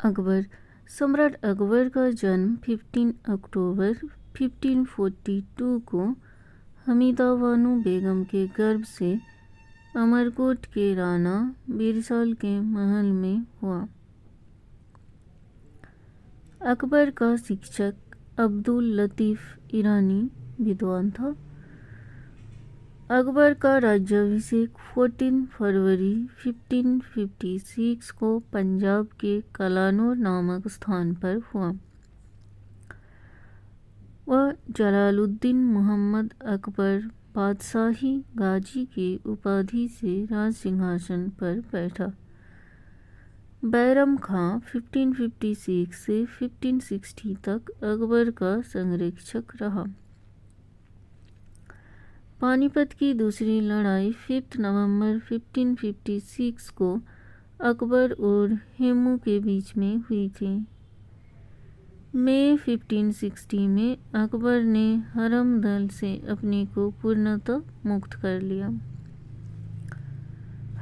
अकबर। सम्राट अकबर का जन्म 15 अक्टूबर 1542 को हमीदा बानो बेगम के गर्भ से अमरकोट के राणा बिरसाल के महल में हुआ। अकबर का शिक्षक अब्दुल लतीफ़ ईरानी विद्वान था। अकबर का राज्याभिषेक 14 फरवरी 1556 को पंजाब के कलानौर नामक स्थान पर हुआ। वह जलालुद्दीन मोहम्मद अकबर बादशाही गाजी की उपाधि से राज सिंहासन पर बैठा। बैरम खां 1556 से 1560 तक अकबर का संरक्षक रहा। पानीपत की दूसरी लड़ाई 5 नवंबर 1556 को अकबर और हेमू के बीच में हुई थी। मई 1560 में अकबर ने हरम दल से अपने को पूर्णतः मुक्त कर लिया।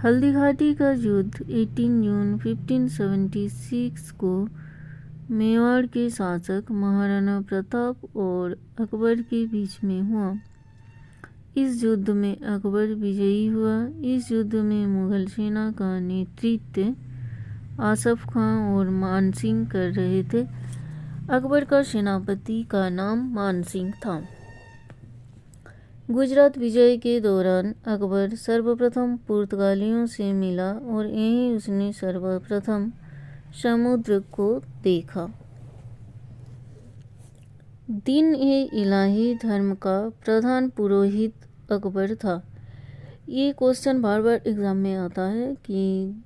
हल्दीघाटी का युद्ध 18 जून 1576 को मेवाड़ के शासक महाराणा प्रताप और अकबर के बीच में हुआ। इस युद्ध में अकबर विजयी हुआ। इस युद्ध में मुगल सेना का नेतृत्व आसफ खां और मान सिंह कर रहे थे। अकबर का सेनापति का नाम मान सिंह था। गुजरात विजय के दौरान अकबर सर्वप्रथम पुर्तगालियों से मिला और यहीं उसने सर्वप्रथम समुद्र को देखा। दीन-ए-इलाही धर्म का प्रधान पुरोहित अकबर था। ये क्वेश्चन बार बार एग्जाम में आता है कि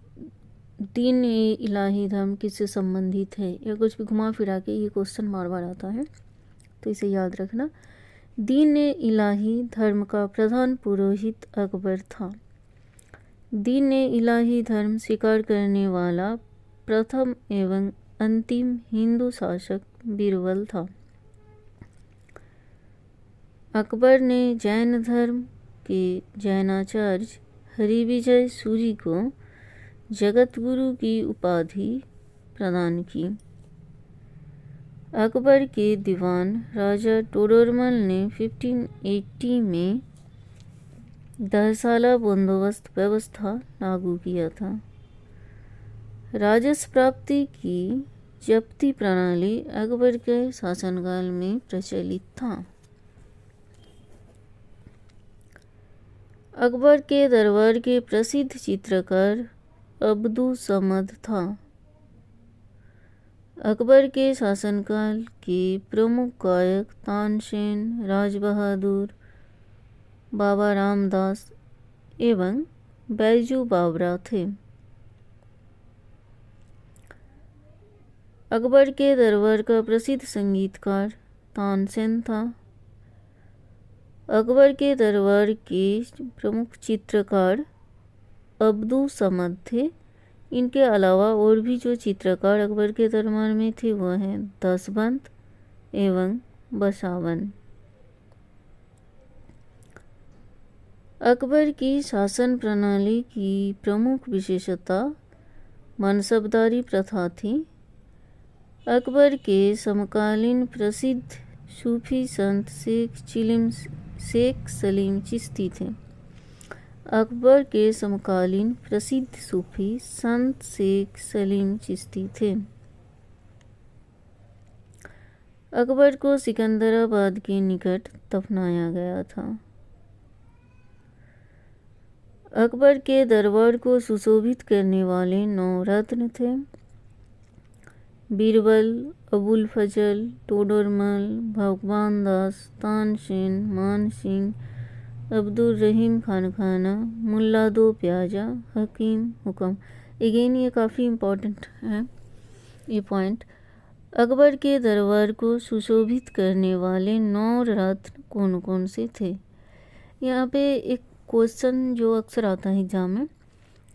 दीन-ए-इलाही धर्म किससे संबंधित है, या कुछ भी घुमा फिरा के ये क्वेश्चन बार बार आता है, तो इसे याद रखना। दीन-ए-इलाही धर्म का प्रधान पुरोहित अकबर था। दीन-ए-इलाही धर्म स्वीकार करने वाला प्रथम एवं अंतिम हिंदू शासक बीरबल था। अकबर ने जैन धर्म के जैनाचार्य हरिविजय सूरी को जगत गुरु की उपाधि प्रदान की। अकबर के दीवान राजा टोडरमल ने 1580 में 10 साला बंदोबस्त व्यवस्था लागू किया था। राजस्व प्राप्ति की जब्ती प्रणाली अकबर के शासनकाल में प्रचलित था। अकबर के दरबार के प्रसिद्ध चित्रकार अब्दुल समद था। अकबर के शासनकाल के प्रमुख गायक तानसेन, राज बहादुर, बाबा रामदास एवं बैजू बावरा थे। अकबर के दरबार का प्रसिद्ध संगीतकार तानसेन था। अकबर के दरबार के प्रमुख चित्रकार अब्दुल समद थे। इनके अलावा और भी जो चित्रकार अकबर के दरबार में थे वह हैं दसवंत एवं बसावन। अकबर की शासन प्रणाली की प्रमुख विशेषता मनसबदारी प्रथा थी। अकबर के समकालीन प्रसिद्ध सूफी संत शेख सलीम चिश्ती थे। अकबर के समकालीन प्रसिद्ध सूफी संत शेख सलीम चिश्ती थे। अकबर को सिकंदराबाद के निकट दफनाया गया था। अकबर के दरबार को सुशोभित करने वाले 9 रत्न थे। बीरबल, अबुल फजल, टोडरमल, भगवान दास, तानसेन, मान सिंह, अब्दुल रहीम खानखाना, मुल्ला दो प्याजा, हकीम हुकम। अगेन ये काफ़ी इम्पोर्टेंट है ये पॉइंट। अकबर के दरबार को सुशोभित करने वाले 9 रत्न कौन कौन से थे। यहाँ पे एक क्वेश्चन जो अक्सर आता है एग्जाम में,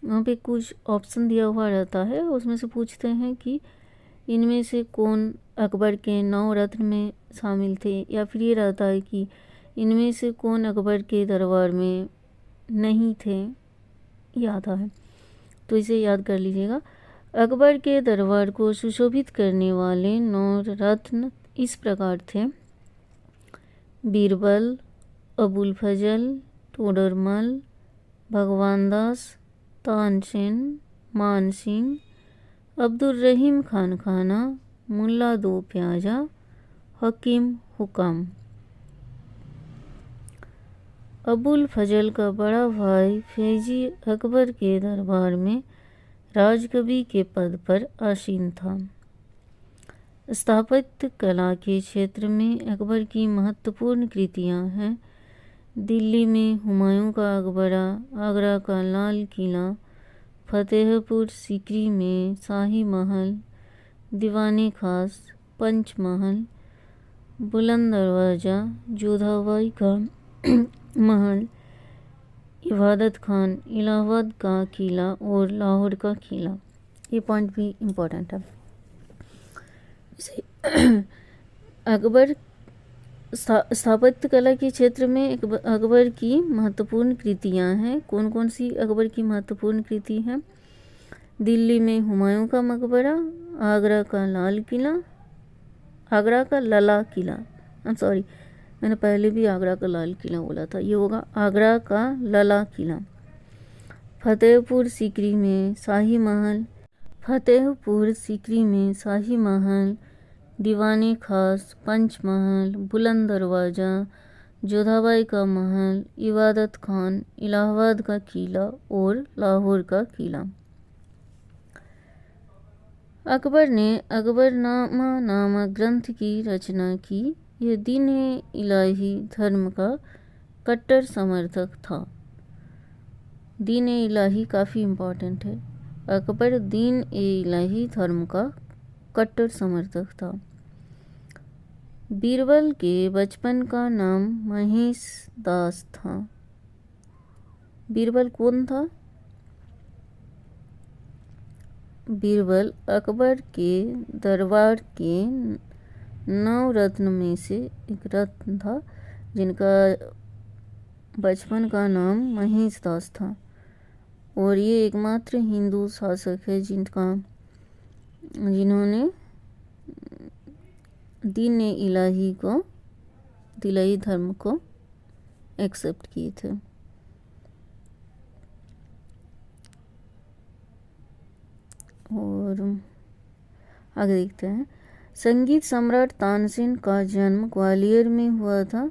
वहाँ पे कुछ ऑप्शन दिया हुआ रहता है, उसमें से पूछते हैं कि इनमें से कौन अकबर के 9 रत्न में शामिल थे, या फिर ये रहता है कि इनमें से कौन अकबर के दरबार में नहीं थे, ये आता है, तो इसे याद कर लीजिएगा। अकबर के दरबार को सुशोभित करने वाले 9 रत्न इस प्रकार थे: बीरबल, अबुल फजल, तोडरमल, भगवान दास, तानसेन, मानसिंह, अब्दुल रहीम खान खाना, मुल्ला दो प्याजा, हकीम हुकाम। अबुल फजल का बड़ा भाई फैजी अकबर के दरबार में राजकवि के पद पर आसीन था। स्थापत्य कला के क्षेत्र में अकबर की महत्वपूर्ण कृतियां हैं: दिल्ली में हुमायूं का मकबरा, आगरा का लाल किला, फतेहपुर सीकरी में शाही महल, दीवाने खास, पंचमहल, बुलंद दरवाजा, जोधाबाई का महल, इबादत खान, इलाहाबाद का किला और लाहौर का किला। ये पॉइंट भी इम्पोर्टेंट है। अकबर स्थापत्य कला के क्षेत्र में अकबर की महत्वपूर्ण कृतियां हैं। कौन कौन सी अकबर की महत्वपूर्ण कृति हैं? दिल्ली में हुमायूं का मकबरा, आगरा का लाल किला, आगरा का लला किला, सॉरी मैंने पहले भी आगरा का लाल किला बोला था, ये होगा आगरा का लला किला। फतेहपुर सीकरी में शाही महल, फतेहपुर सीकरी में शाही महल, दीवाने खास, पंचमहल, बुलंद दरवाजा, जोधाबाई का महल, इबादत खान, इलाहाबाद का किला और लाहौर का किला। अकबर ने अकबरनामा नामक ग्रंथ की रचना की। यह दीन इलाही धर्म का कट्टर समर्थक था। दीन इलाही काफ़ी इम्पोर्टेंट है। अकबर दीन इलाही धर्म का कट्टर समर्थक था। बीरबल के बचपन का नाम महेश दास था। बीरबल कौन था? बीरबल अकबर के दरबार के 9 रत्न में से एक रत्न था, जिनका बचपन का नाम महेश दास था और ये एकमात्र हिंदू शासक है जिन्होंने दीन इलाही को, दिलाई धर्म को एक्सेप्ट किए थे। और आगे देखते हैं। संगीत सम्राट तानसेन का जन्म ग्वालियर में हुआ था।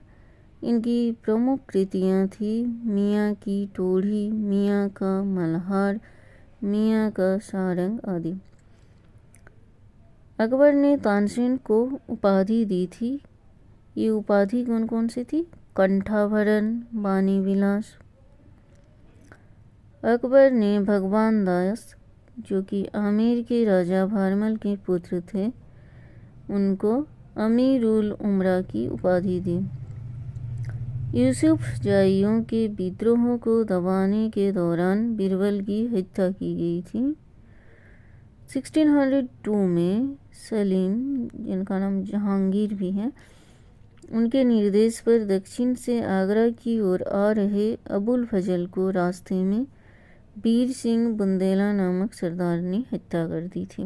इनकी प्रमुख कृतियां थी मियाँ की टोढ़ी, मियाँ का मल्हार, मियाँ का सारंग आदि। अकबर ने तानसेन को उपाधि दी थी। ये उपाधि कौन कौन सी थी? कंठाभरण, बानी विलास। अकबर ने भगवान दास, जो कि आमेर के राजा भारमल के पुत्र थे, उनको अमीर उल उमरा की उपाधि दी। यूसुफ जाइयों के विद्रोहों को दबाने के दौरान बीरबल की हत्या की गई थी। 1602 में सलीम, जिनका नाम जहांगीर भी है, उनके निर्देश पर दक्षिण से आगरा की ओर आ रहे अबुल फजल को रास्ते में वीर सिंह बुंदेला नामक सरदार ने हत्या कर दी थी।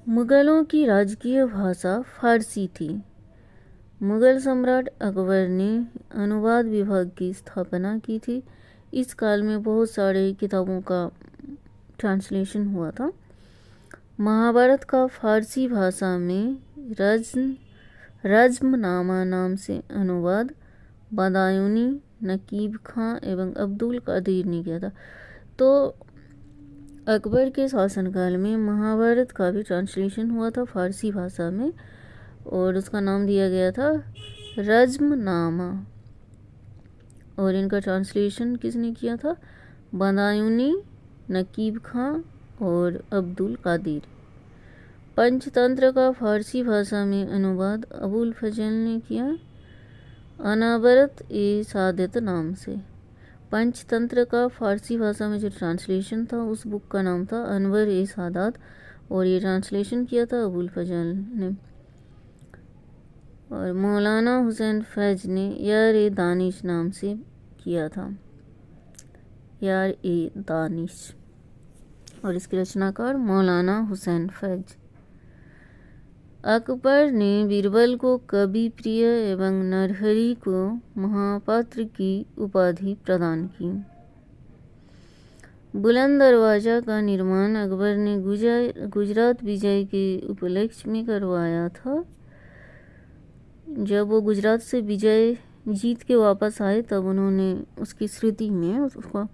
मुगलों की राजकीय भाषा फारसी थी। मुगल सम्राट अकबर ने अनुवाद विभाग की स्थापना की थी। इस काल में बहुत सारे किताबों का ट्रांसलेशन हुआ था। महाभारत का फारसी भाषा में रज़्मनामा नाम से अनुवाद बदायूनी, नकीब खां एवं अब्दुल कादिर ने किया था। तो अकबर के शासनकाल में महाभारत का भी ट्रांसलेशन हुआ था फारसी भाषा में और उसका नाम दिया गया था रज़्मनामा। और इनका ट्रांसलेशन किसने किया था? बदायूनी, नकीब खां और अब्दुल कादिर। पंचतंत्र का फारसी भाषा में अनुवाद अबुल फजल ने किया, अनाबरत ए सादत नाम से। पंचतंत्र का फारसी भाषा में जो ट्रांसलेशन था उस बुक का नाम था अनवर ए सादात और ये ट्रांसलेशन किया था अबुल फजल ने। और मौलाना हुसैन फैज ने यार ए दानिश नाम से किया था। शहरयार ए दानिश और इसके रचनाकार मौलाना हुसैन फैज। अकबर ने बीरबल को कवि प्रिय एवं नरहरि को महापात्र की उपाधि प्रदान की। बुलंद दरवाजा का निर्माण अकबर ने गुजरात विजय के उपलक्ष्य में करवाया था। जब वो गुजरात से विजय जीत के वापस आए तब उन्होंने उसकी स्मृति में उसका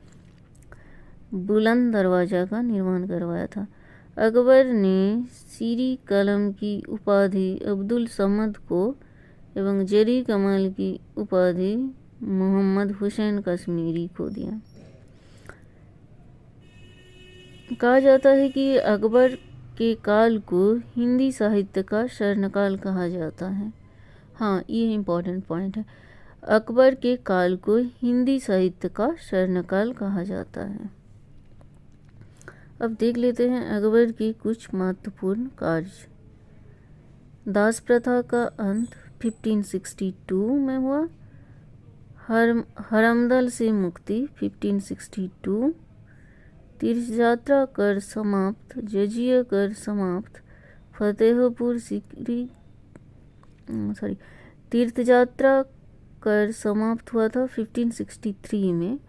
बुलंद दरवाजा का निर्माण करवाया था। अकबर ने सीरी कलम की उपाधि अब्दुल समद को एवं जरी कमाल की उपाधि मोहम्मद हुसैन कश्मीरी को दिया। कहा जाता है कि अकबर के काल को हिंदी साहित्य का स्वर्णकाल कहा जाता है। हाँ, ये इम्पोर्टेंट पॉइंट है। अकबर के काल को हिंदी साहित्य का स्वर्णकाल कहा जाता है। अब देख लेते हैं अकबर की कुछ महत्वपूर्ण कार्य। दास प्रथा का अंत 1562 में हुआ। हरमदल से मुक्ति 1562। तीर्थ यात्रा कर समाप्त, जजिया कर समाप्त, फतेहपुर सीकरी तीर्थ यात्रा कर समाप्त हुआ था 1563 में,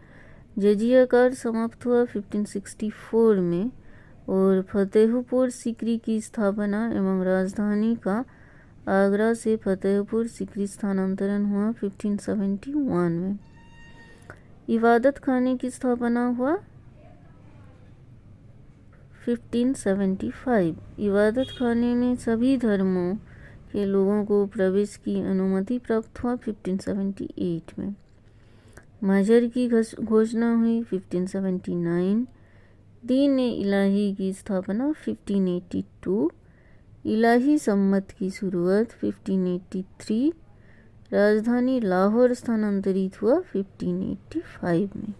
जजिया कर समाप्त हुआ 1564 में और फतेहपुर सीकरी की स्थापना एवं राजधानी का आगरा से फतेहपुर सीकरी स्थानांतरण हुआ 1571 में। इबादत खाने की स्थापना हुआ 1575। इबादत खाने में सभी धर्मों के लोगों को प्रवेश की अनुमति प्राप्त हुआ 1578 में। मजहर की घोषणा हुई 1579। दीन इलाही की स्थापना 1582। इलाही सम्मत की शुरुआत 1583। राजधानी लाहौर स्थानांतरित हुआ 1585 में।